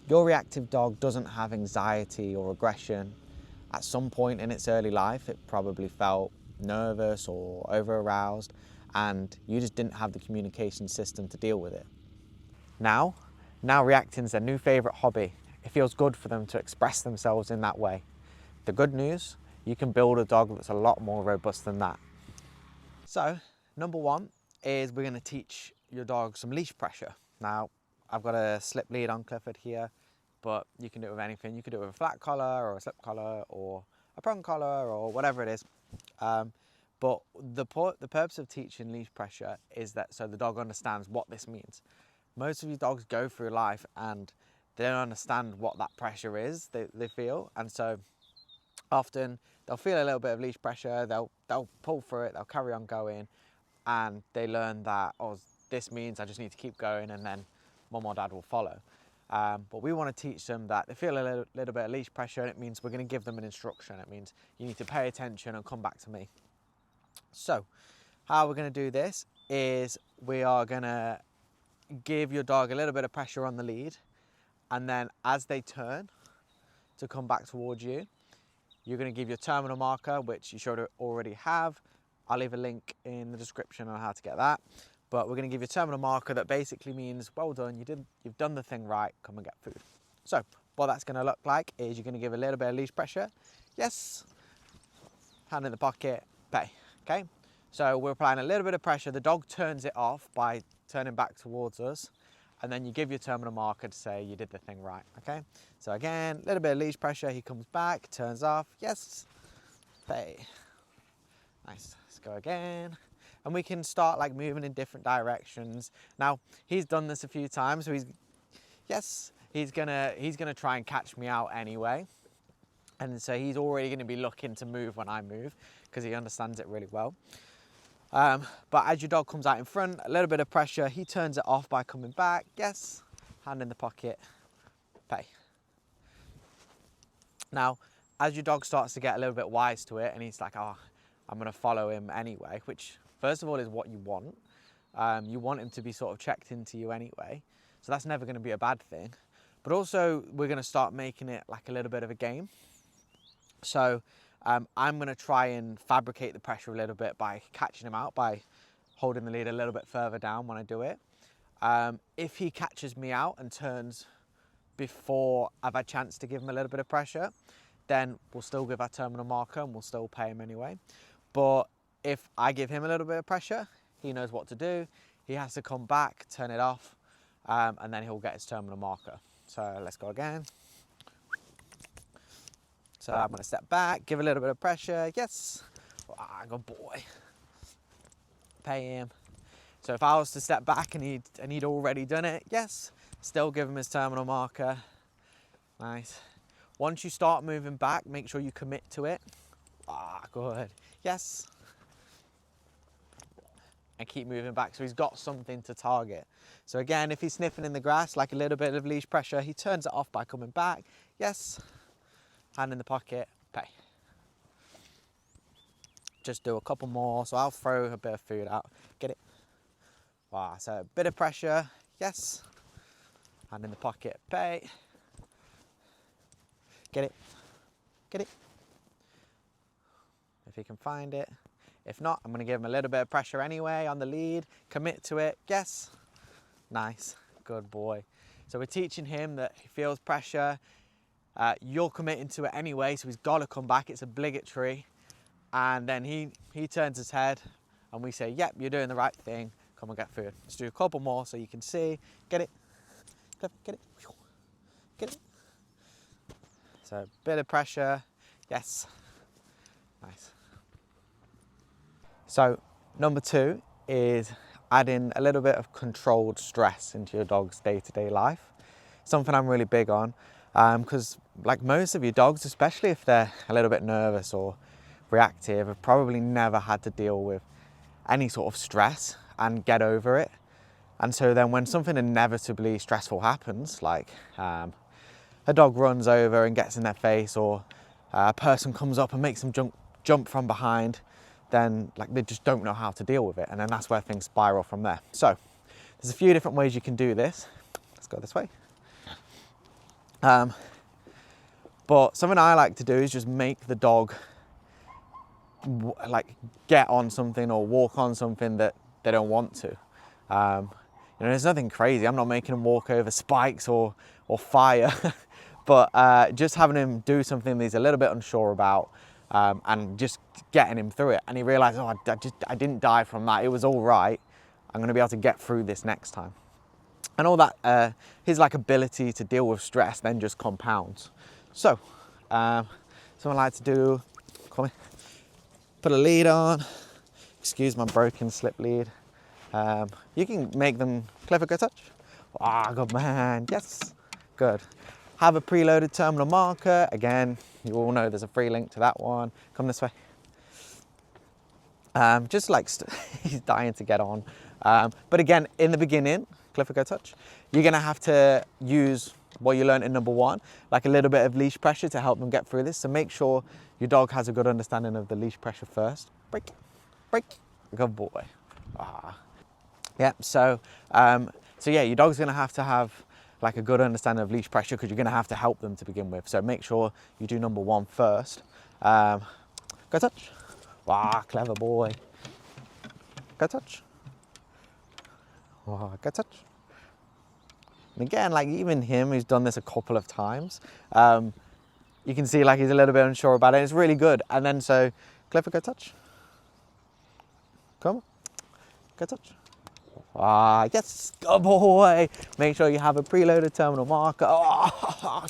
your reactive dog doesn't have anxiety or aggression, at some point in its early life, it probably felt nervous or over-aroused, and you just didn't have the communication system to deal with it. Now reacting's their new favourite hobby. It feels good for them to express themselves in that way. The good news, you can build a dog that's a lot more robust than that. So, number one is we're going to teach your dog some leash pressure. Now, I've got a slip lead on Clifford here, but you can do it with anything. You could do it with a flat collar or a slip collar or a prong collar or whatever it is. But the purpose of teaching leash pressure is that so the dog understands what this means. Most of your dogs go through life and they don't understand what that pressure is they feel, and so often they'll feel a little bit of leash pressure, they'll pull through it, they'll carry on going, and they learn that, oh, this means I just need to keep going and then mum or dad will follow. But we want to teach them that they feel a little bit of leash pressure, and it means we're going to give them an instruction. It means you need to pay attention and come back to me. So how we're going to do this is we are going to give your dog a little bit of pressure on the lead, and then as they turn to come back towards you, you're going to give your terminal marker, which you should already have. I'll leave a link in the description on how to get that. But we're going to give you a terminal marker that basically means, well done, you've done the thing right, come and get food. So what that's going to look like is you're going to give a little bit of leash pressure. Yes. Hand in the pocket, pay. Okay. So we're applying a little bit of pressure. The dog turns it off by turning back towards us, and then you give your terminal marker to say you did the thing right. Okay. So again, a little bit of leash pressure. He comes back, turns off. Yes. Pay. Nice. Let's go again. And we can start like moving in different directions. Now he's done this a few times, so he's gonna try and catch me out anyway. And so he's already gonna be looking to move when I move because he understands it really well. But as your dog comes out in front, a little bit of pressure, he turns it off by coming back. Yes, hand in the pocket, pay. Now, as your dog starts to get a little bit wise to it and he's like, oh, I'm gonna follow him anyway, which first of all is what you want. You want him to be sort of checked into you anyway. So that's never gonna be a bad thing. But also we're gonna start making it like a little bit of a game. So I'm gonna try and fabricate the pressure a little bit by catching him out, by holding the lead a little bit further down when I do it. If he catches me out and turns before I've had a chance to give him a little bit of pressure, then we'll still give our terminal marker and we'll still pay him anyway. But if I give him a little bit of pressure, he knows what to do. He has to come back, turn it off, and then he'll get his terminal marker. So let's go again. So I'm gonna step back, give a little bit of pressure. Yes. Ah, good boy. Pay him. So if I was to step back and he'd already done it, yes, still give him his terminal marker. Nice. Once you start moving back, make sure you commit to it. Ah, good. Yes. And keep moving back so he's got something to target. So again, if he's sniffing in the grass, like a little bit of leash pressure, he turns it off by coming back. Yes. Hand in the pocket, pay. Just do a couple more. So I'll throw a bit of food out. Get it? Wow, so a bit of pressure. Yes. Hand in the pocket, pay. Get it? Get it? If he can find it. If not, I'm going to give him a little bit of pressure anyway on the lead. Commit to it. Yes. Nice. Good boy. So we're teaching him that he feels pressure. You're committing to it anyway, so he's got to come back. It's obligatory. And then he turns his head and we say, yep, you're doing the right thing. Come and get food. Let's do a couple more so you can see. Get it? Get it? Get it? So a bit of pressure. Yes. Nice. So number two is adding a little bit of controlled stress into your dog's day-to-day life. Something I'm really big on because like most of your dogs, especially if they're a little bit nervous or reactive, have probably never had to deal with any sort of stress and get over it. And so then when something inevitably stressful happens, like a dog runs over and gets in their face, or a person comes up and makes them jump from behind, then like they just don't know how to deal with it, and then that's where things spiral from there. So there's a few different ways you can do this. Let's go this way. But something I like to do is just make the dog like get on something or walk on something that they don't want to. You know, there's nothing crazy. I'm not making them walk over spikes or fire, but just having him do something that he's a little bit unsure about, and just getting him through it. And he realized, oh, I didn't die from that. It was all right. I'm going to be able to get through this next time. And all that, his like ability to deal with stress then just compounds. So, something I like to do, come here, put a lead on, excuse my broken slip lead. You can make them clever, go touch. Ah, good man, yes, good. Have a preloaded terminal marker. Again, you all know there's a free link to that one. Come this way. Just like, he's dying to get on. But again, in the beginning, Clifford go touch, you're gonna have to use what you learned in number 1, like a little bit of leash pressure to help them get through this. So make sure your dog has a good understanding of the leash pressure first. Break, break, good boy. Ah. Yeah, so yeah, your dog's gonna have to have like a good understanding of leash pressure because you're gonna have to help them to begin with. So make sure you do number 1 first. Go touch. Wow, clever boy. Go touch. Wow, go touch. And again, like even him, who's done this a couple of times, you can see like he's a little bit unsure about it. It's really good. And then so, Clifford, go touch. Come on, go touch. Ah, yes, good boy. Make sure you have a preloaded terminal marker. Oh,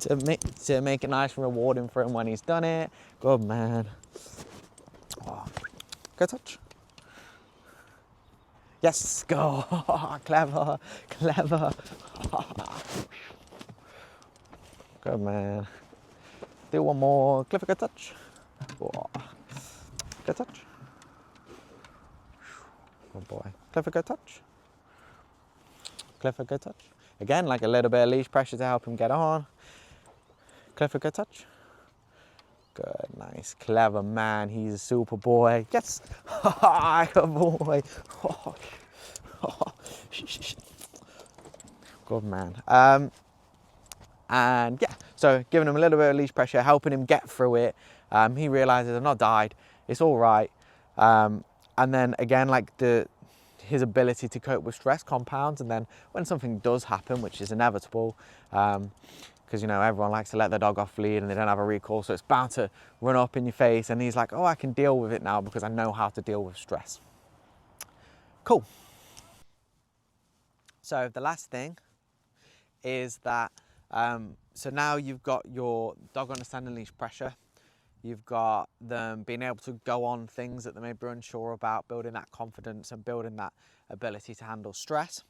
to make it nice and rewarding for him when he's done it. Good man. Oh, go touch. Yes, go. Clever, clever. Good man. Do one more. Clifford, go touch. Oh. Go touch. Good boy. Clifford, go touch. Clifford, go touch. Again, like a little bit of leash pressure to help him get on. Clifford, go touch. Good, nice, clever man. He's a super boy. Yes, good boy. Good man. And yeah, so giving him a little bit of leash pressure, helping him get through it. He realizes I've not died. It's all right. And then again, like his ability to cope with stress compounds. And then when something does happen, which is inevitable, because you know everyone likes to let their dog off lead and they don't have a recall, so it's bound to run up in your face. And he's like, oh, I can deal with it now because I know how to deal with stress. Cool. So the last thing is that, so now you've got your dog understanding leash pressure, you've got them being able to go on things that they may be unsure about, building that confidence and building that ability to handle stress.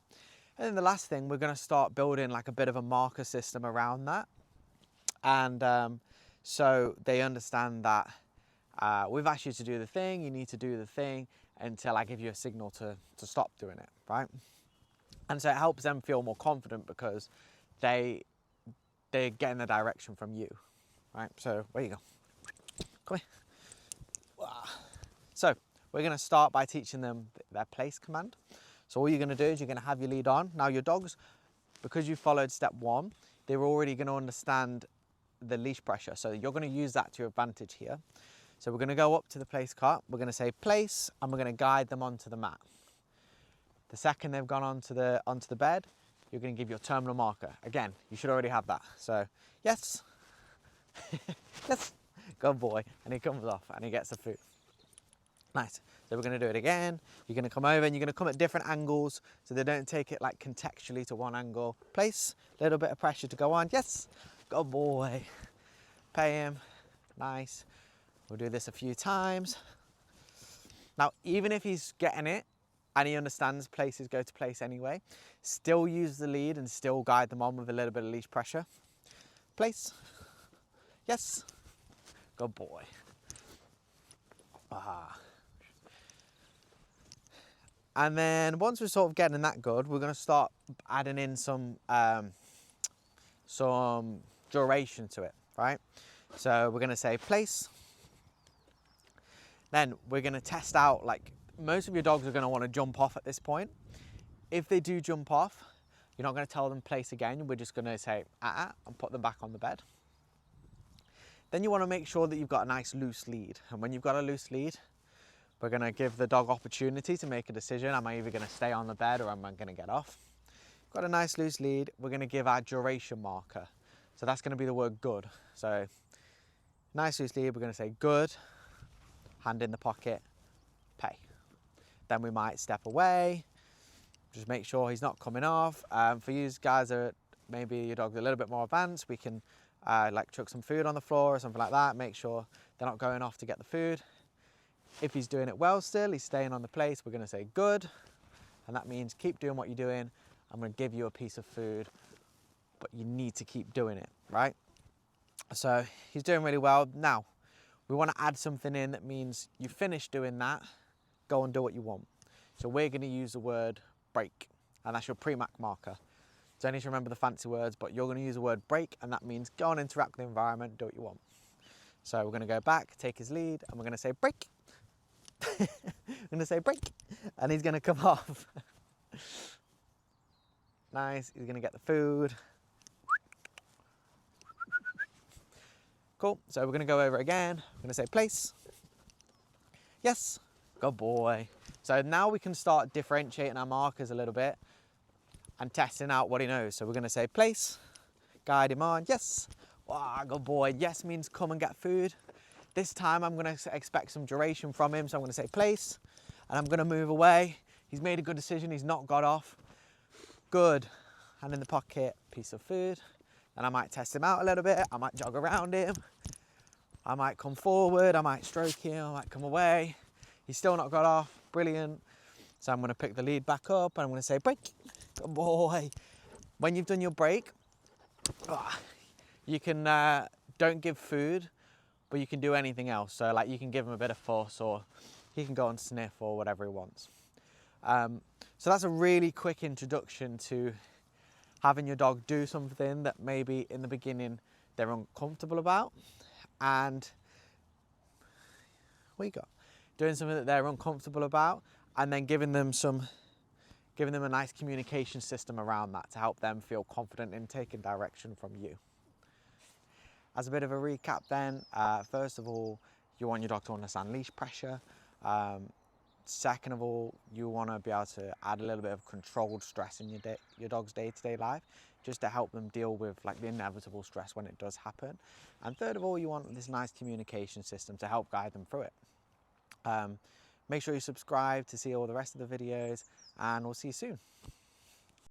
And then the last thing, we're going to start building like a bit of a marker system around that. And so they understand that we've asked you to do the thing, you need to do the thing until I give you a signal to stop doing it, right? And so it helps them feel more confident because they're getting the direction from you, right? So where you go? Come here. So we're going to start by teaching them their place command. So all you're going to do is you're going to have your lead on. Now your dogs, because you followed step 1, they're already going to understand the leash pressure. So you're going to use that to your advantage here. So we're going to go up to the place cart. We're going to say place, and we're going to guide them onto the mat. The second they've gone onto the bed, you're going to give your terminal marker. Again, you should already have that. So yes, yes, good boy. And he comes off and he gets the food. Nice. So we're going to do it again. You're going to come over and you're going to come at different angles so they don't take it like contextually to one angle. Place, a little bit of pressure to go on. Yes, good boy. Pay him. Nice. We'll do this a few times. Now, even if he's getting it and he understands places go to place anyway, still use the lead and still guide them on with a little bit of leash pressure. Place. Yes. Good boy. Ah. And then once we're sort of getting that good, we're going to start adding in some duration to it, right? So we're going to say place. Then we're going to test out, like most of your dogs are going to want to jump off at this point. If they do jump off, You're not going to tell them place again. We're just going to say and put them back on the bed. Then you want to make sure that you've got a nice loose lead. And when you've got a loose lead, we're going to give the dog opportunity to make a decision. Am I either going to stay on the bed or am I going to get off? Got a nice loose lead. We're going to give our duration marker. So that's going to be the word good. So nice loose lead, we're going to say good, hand in the pocket, pay. Then we might step away, just make sure he's not coming off. For you guys that maybe your dog's a little bit more advanced, we can like chuck some food on the floor or something like that, make sure they're not going off to get the food. If he's doing it well still, he's staying on the place, we're going to say good, and that means keep doing what you're doing. I'm going to give you a piece of food, but you need to keep doing it, right? So he's doing really well. Now, we want to add something in that means you finish doing that, go and do what you want. So we're going to use the word break, and that's your pre-mac marker. Don't need to remember the fancy words, but you're going to use the word break, and that means go and interact with the environment, do what you want. So we're going to go back, take his lead, and we're going to say break. I'm going to say break, and he's going to come off. Nice, he's going to get the food. Cool, so we're going to go over it again. We're going to say place. Yes, good boy. So now we can start differentiating our markers a little bit and testing out what he knows. So we're going to say place, guide him on, yes. Wow, good boy. Yes means come and get food. This time I'm going to expect some duration from him, so I'm going to say place, and I'm going to move away. He's made a good decision, he's not got off. Good, hand in the pocket, piece of food. And I might test him out a little bit, I might jog around him, I might come forward, I might stroke him, I might come away. He's still not got off, brilliant. So I'm going to pick the lead back up and I'm going to say break, good boy. When you've done your break, you can, don't give food, but you can do anything else. So like you can give him a bit of fuss, or he can go and sniff or whatever he wants. So that's a really quick introduction to having your dog do something that maybe in the beginning they're uncomfortable about, and doing something that they're uncomfortable about, and then giving them a nice communication system around that to help them feel confident in taking direction from you. As a bit of a recap then, first of all, you want your dog to understand leash pressure. Second of all, you want to be able to add a little bit of controlled stress in your dog's day-to-day life, just to help them deal with like the inevitable stress when it does happen. And third of all, you want this nice communication system to help guide them through it. Make sure you subscribe to see all the rest of the videos, and we'll see you soon.